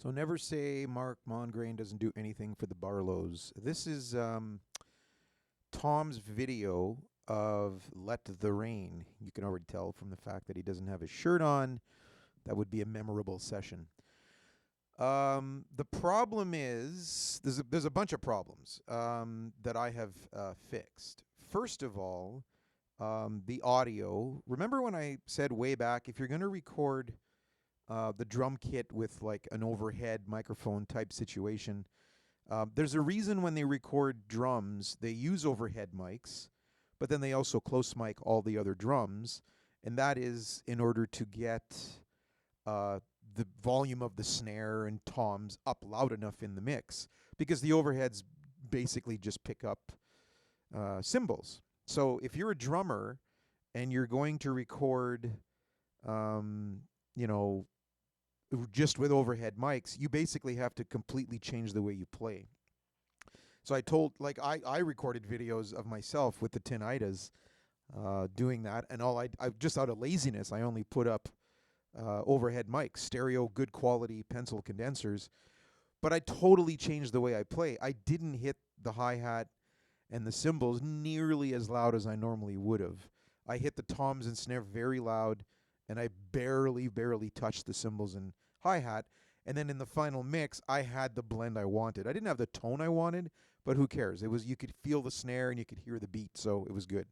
So never say Mark Mongrain doesn't do anything for the Barlows. This is Tom's video of Let the Rain. You can already tell from the fact that he doesn't have his shirt on. That would be a memorable session. The problem is there's a bunch of problems that I have fixed. First of all, the audio. Remember when I said way back, if you're going to record the drum kit with like an overhead microphone type situation. There's a reason when they record drums, they use overhead mics, but then they also close mic all the other drums. And that is in order to get the volume of the snare and toms up loud enough in the mix, because the overheads basically just pick up cymbals. So if you're a drummer and you're going to record, you know, just with overhead mics, you basically have to completely change the way you play. So I recorded videos of myself with the Tinnitus doing that, and I just out of laziness, I only put up overhead mics, stereo, good quality pencil condensers, but I totally changed the way I play. I didn't hit the hi-hat and the cymbals nearly as loud as I normally would have. I hit the toms and snare very loud, and I barely touched the cymbals and hi-hat. And then in the final mix, I had the blend I wanted. I didn't have the tone I wanted, but who cares? It was, you could feel the snare and you could hear the beat, so it was good.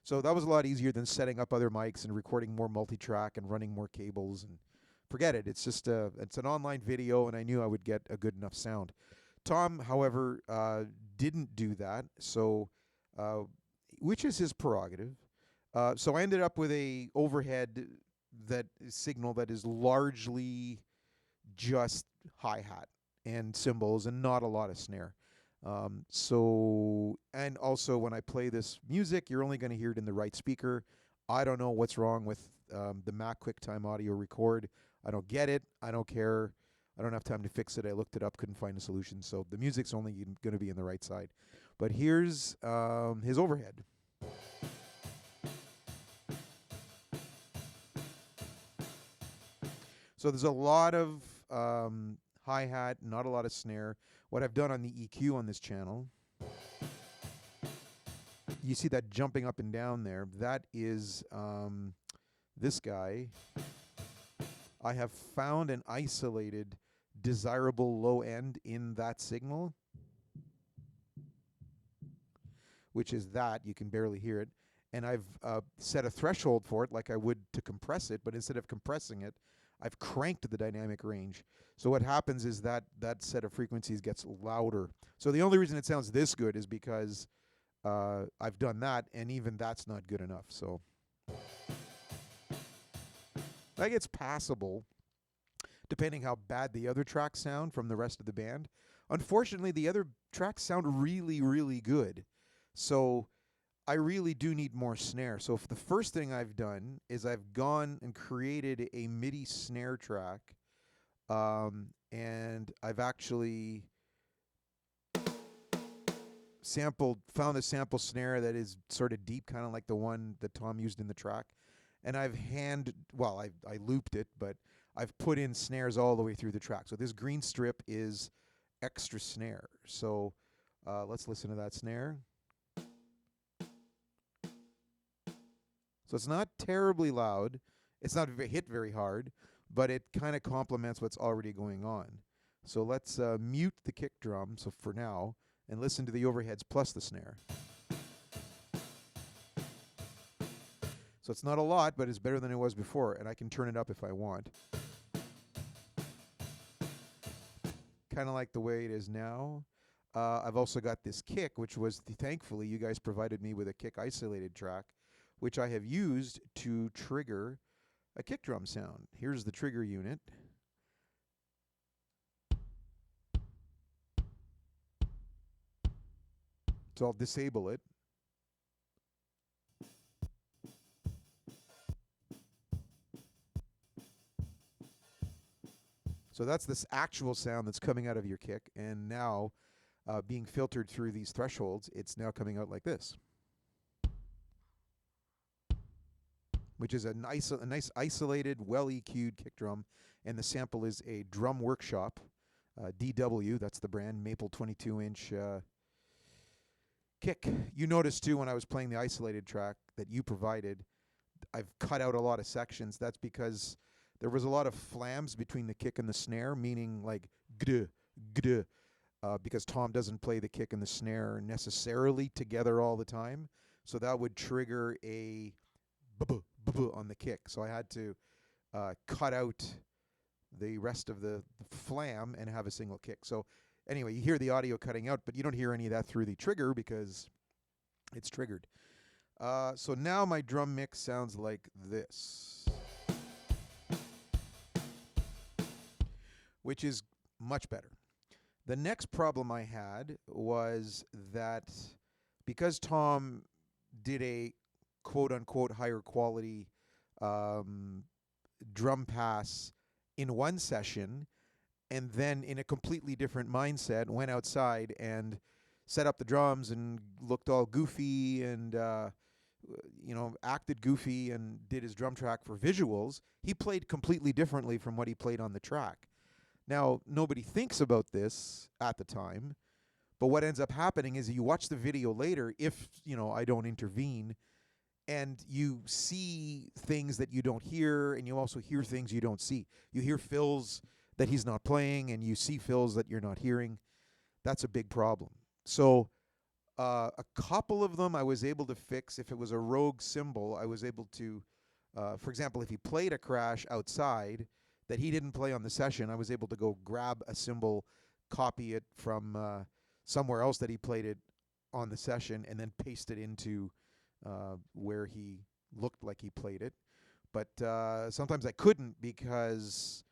So that was a lot easier than setting up other mics and recording more multi-track and running more cables, and forget it. It's just it's an online video, and I knew I would get a good enough sound. Tom, however, didn't do that, so which is his prerogative. So I ended up with a overhead that signal that is largely just hi-hat and cymbals and not a lot of snare. And also when I play this music, you're only going to hear it in the right speaker. I don't know what's wrong with the Mac QuickTime Audio Record. I don't get it. I don't care. I don't have time to fix it. I looked it up, couldn't find a solution. So the music's only going to be in the right side. But here's his overhead. So there's a lot of hi-hat, not a lot of snare. What I've done on the EQ on this channel, you see that jumping up and down there, that is this guy. I have found an isolated desirable low end in that signal, which is that. You can barely hear it. And I've set a threshold for it like I would to compress it, but instead of compressing it, I've cranked the dynamic range. So what happens is that that set of frequencies gets louder. So the only reason it sounds this good is because I've done that, and even that's not good enough. So that gets passable, depending how bad the other tracks sound from the rest of the band. Unfortunately, the other tracks sound really good. So I really do need more snare. So the first thing I've done is I've gone and created a MIDI snare track, and I've actually found a sample snare that is sort of deep, kind of like the one that Tom used in the track. And I looped it, but I've put in snares all the way through the track. So this green strip is extra snare. So let's listen to that snare. So it's not terribly loud. It's not hit very hard, but it kind of complements what's already going on. So let's mute the kick drum, so for now, and listen to the overheads plus the snare. So it's not a lot, but it's better than it was before, and I can turn it up if I want. Kind of like the way it is now. I've also got this kick, which was, thankfully, you guys provided me with a kick isolated track, which I have used to trigger a kick drum sound. Here's the trigger unit. So I'll disable it. So that's this actual sound that's coming out of your kick, and now being filtered through these thresholds, it's now coming out like this. which is a nice isolated, well EQ'd kick drum, and the sample is a Drum Workshop DW. That's the brand, maple 22-inch kick. You noticed too when I was playing the isolated track that you provided, I've cut out a lot of sections. That's because there was a lot of flams between the kick and the snare, meaning like gd, gd, because Tom doesn't play the kick and the snare necessarily together all the time. So that would trigger a buh-buh, buh-buh on the kick. So I had to cut out the rest of the flam and have a single kick. So anyway, you hear the audio cutting out, but you don't hear any of that through the trigger because it's triggered. So now my drum mix sounds like this, which is much better. The next problem I had was that because Tom did a quote-unquote higher quality drum pass in one session, and then in a completely different mindset went outside and set up the drums and looked all goofy and acted goofy and did his drum track for visuals, he played completely differently from what he played on the track. Now, nobody thinks about this at the time, but what ends up happening is you watch the video later, if, I don't intervene, and you see things that you don't hear, and you also hear things you don't see. You hear fills that he's not playing, and you see fills that you're not hearing. That's a big problem. So a couple of them I was able to fix. If it was a rogue cymbal, I was able to, for example, if he played a crash outside that he didn't play on the session, I was able to go grab a cymbal, copy it from somewhere else that he played it on the session, and then paste it into where he looked like he played it. But sometimes I couldn't because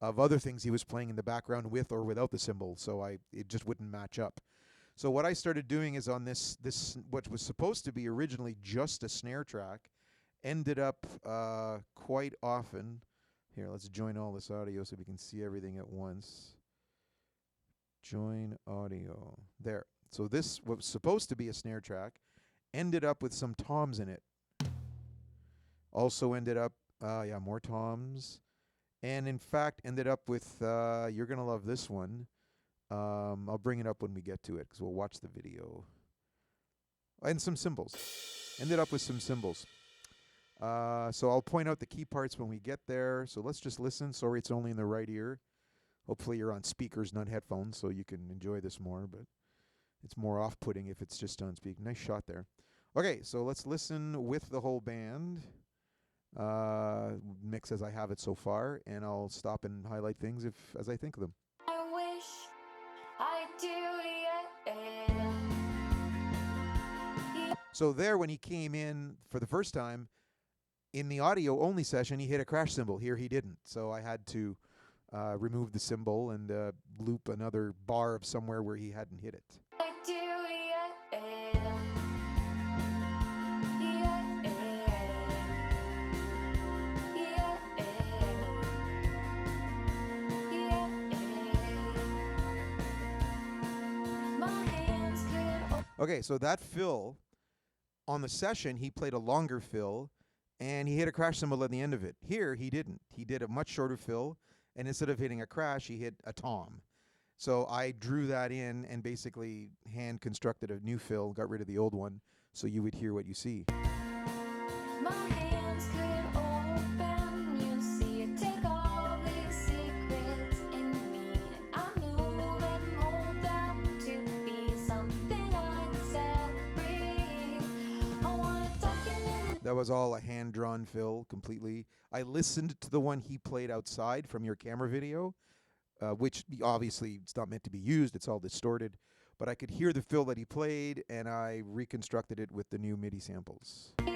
of other things he was playing in the background with or without the cymbal, so it just wouldn't match up. So what I started doing is on this what was supposed to be originally just a snare track, ended up quite often. Here, let's join all this audio so we can see everything at once. Join audio. There. So this was supposed to be a snare track, ended up with some toms in it. Also ended up, more toms. And in fact, ended up with, you're going to love this one. I'll bring it up when we get to it because we'll watch the video. And some cymbals. Ended up with some cymbals. So I'll point out the key parts when we get there. So let's just listen. Sorry, it's only in the right ear. Hopefully you're on speakers, not headphones, so you can enjoy this more. But it's more off-putting if it's just on speaker. Nice shot there. Okay, so let's listen with the whole band. Mix as I have it so far, and I'll stop and highlight things as I think of them. I wish I do, yeah. So there, when he came in for the first time, in the audio only session, he hit a crash cymbal. Here he didn't. So I had to remove the cymbal and loop another bar of somewhere where he hadn't hit it. I do, yeah. Okay, so that fill, on the session, he played a longer fill, and he hit a crash cymbal at the end of it. Here, he didn't. He did a much shorter fill, and instead of hitting a crash, he hit a tom. So I drew that in and basically hand constructed a new fill, got rid of the old one, so you would hear what you see. My hands could open, you see it, take all these secrets in me. I knew and hold them to be something I'd set free. I wanna tuck it in. That was all a hand-drawn fill, completely. I listened to the one he played outside from your camera video, which obviously it's not meant to be used, it's all distorted. But I could hear the fill that he played, and I reconstructed it with the new MIDI samples. I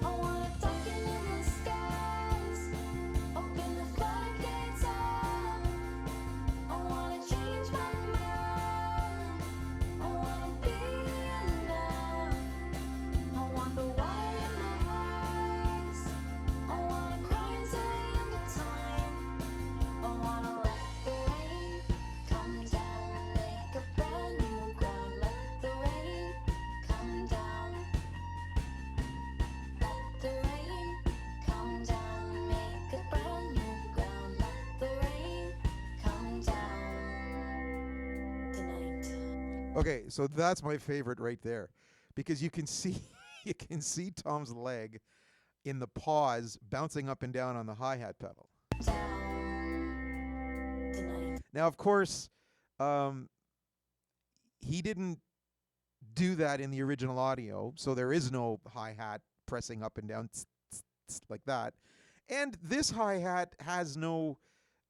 wanna tuck it in the skies, open the floodgates up. I wanna change my mind, I wanna be enough. I want the water in my eyes, I wanna cry until the end of time. I wanna let the rain come down, make a brand new ground. Let the rain come down. Let the Okay, so that's my favorite right there, because you can see you can see Tom's leg in the pause bouncing up and down on the hi-hat pedal. Down tonight. Now, of course, um, he didn't do that in the original audio, so there is no hi-hat pressing up and down like that. And this hi-hat has no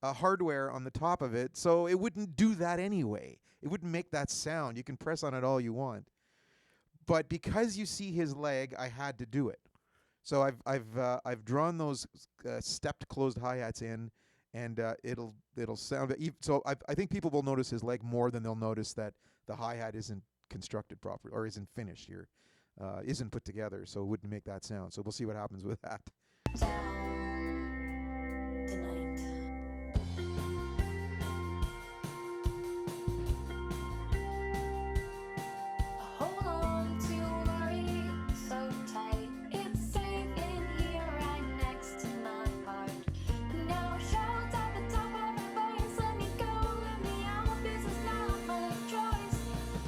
hardware on the top of it, so it wouldn't do that anyway. It wouldn't make that sound. You can press on it all you want. But because you see his leg, I had to do it. So I've drawn those stepped closed hi-hats in, and it'll sound. So I think people will notice his leg more than they'll notice that the hi-hat isn't constructed properly or isn't finished here, isn't put together. So it wouldn't make that sound. So we'll see what happens with that. Down tonight. Hold on to worry so tight. It's safe in here right next to my heart. Now shout at the top of your voice, let me go, let me out. This is not my choice.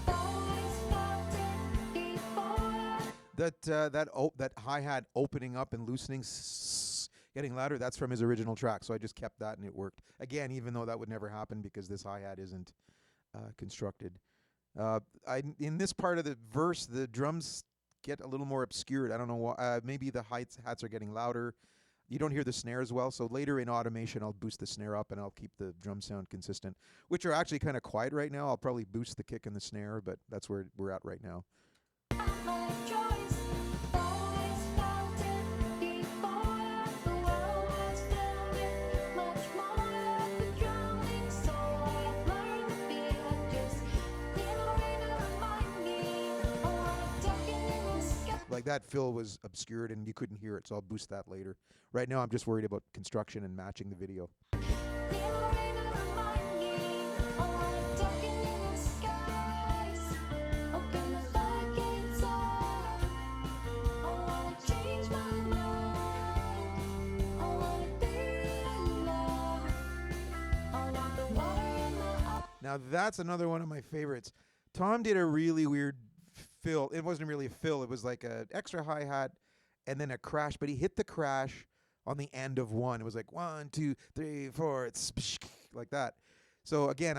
Always felt it before. That hi-hat opening up and loosening, getting louder, that's from his original track. So I just kept that and it worked. Again, even though that would never happen because this hi-hat isn't constructed. In this part of the verse, the drums get a little more obscured. I don't know why. Maybe the hats are getting louder. You don't hear the snare as well. So later in automation, I'll boost the snare up and I'll keep the drum sound consistent, which are actually kind of quiet right now. I'll probably boost the kick and the snare, but that's where we're at right now. My choice, always felt it before. The world has felt it much more. The drowning soul, I've learned to feel just little rain to remind me. Oh, I'm talking in the sky. Like that fill was obscured and you couldn't hear it, so I'll boost that later. Right now, I'm just worried about construction and matching the video. Little rain to remind me. Oh, I'm talking in the skies. Open the floodgates up. I wanna change my mind. I wanna be in love. I want the water in my eyes. Now that's another one of my favorites. Tom did a really weird fill. It wasn't really a fill. It was like an extra hi-hat and then a crash, but he hit the crash on the end of one. It was like 1, 2, 3, 4, like that. So again,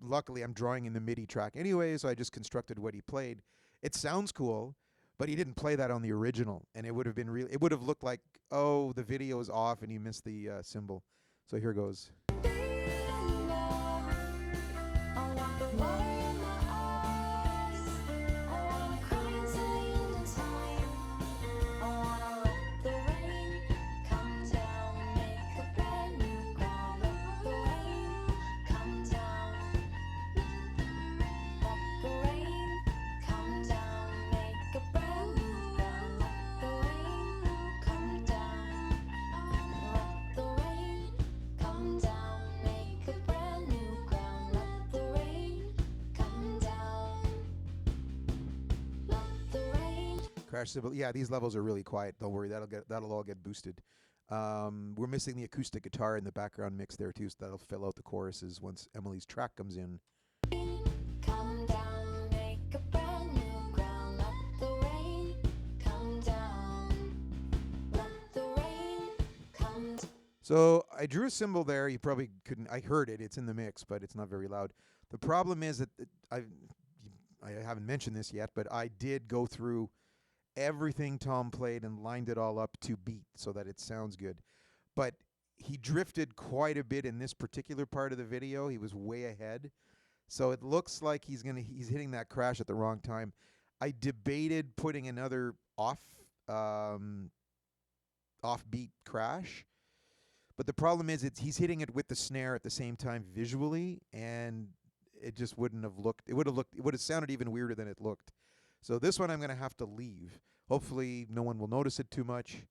luckily I'm drawing in the MIDI track anyway, so I just constructed what he played. It sounds cool, but he didn't play that on the original, and it would have been really. It would have looked like, oh, the video is off and you missed the cymbal. So here goes. Be in love. I want the water in my eyes. I wanna cry until the end of time. I wanna let the rain come down, make a brand new ground. Let the rain come down. Let the rain come down, make a brand new ground. Let the rain come down. Let the rain come down, make a brand new ground. Let the rain come down. Let the rain. Crash cymbal. Yeah, these levels are really quiet. Don't worry, that'll all get boosted. We're missing the acoustic guitar in the background mix there too, so that'll fill out the choruses once Emily's track comes in. Come down, make a brand new ground. Let the rain come down. Let the rain come down. So I drew a cymbal there. You probably couldn't. I heard it. It's in the mix, but it's not very loud. The problem is that I haven't mentioned this yet, but I did go through everything Tom played and lined it all up to beat so that it sounds good. But he drifted quite a bit in this particular part of the video. He was way ahead. So it looks like he's hitting that crash at the wrong time. I debated putting another offbeat crash, but the problem is he's hitting it with the snare at the same time visually, and it just wouldn't have looked. It would have sounded even weirder than it looked. So this one I'm going to have to leave. Hopefully no one will notice it too much,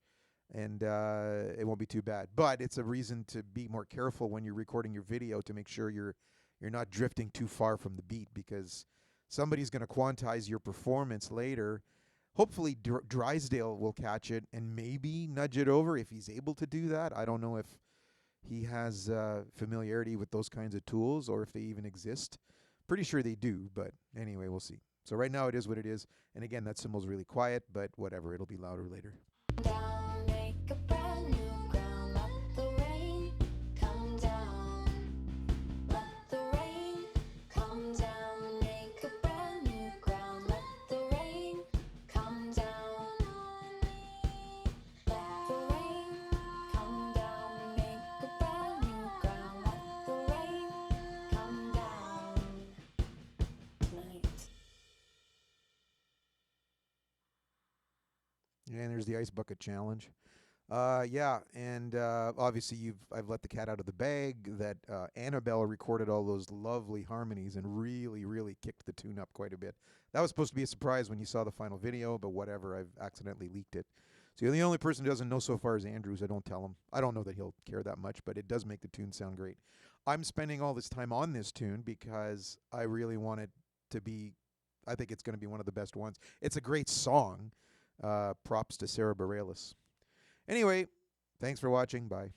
and it won't be too bad. But it's a reason to be more careful when you're recording your video to make sure you're not drifting too far from the beat, because somebody's going to quantize your performance later. Hopefully Drysdale will catch it and maybe nudge it over if he's able to do that. I don't know if he has familiarity with those kinds of tools or if they even exist. Pretty sure they do, but anyway, we'll see. So right now it is what it is. And again, that cymbal's really quiet, but whatever, it'll be louder later. Down, make a brand new ground. Let the rain come down. Let the rain come down. Make a brand new ground. Let the rain come down on me. Let the rain come down. Make a brand new ground. Let the rain come down tonight. And there's the ice bucket challenge. Yeah, and obviously I've let the cat out of the bag that Annabelle recorded all those lovely harmonies and really kicked the tune up quite a bit. That was supposed to be a surprise when you saw the final video, but whatever, I've accidentally leaked it. So the only person who doesn't know so far is Andrews. I don't tell him. I don't know that he'll care that much, but it does make the tune sound great. I'm spending all this time on this tune because I really want it to be, I think it's going to be one of the best ones. It's a great song. Props to Sarah Bareilles. Anyway, thanks for watching. Bye.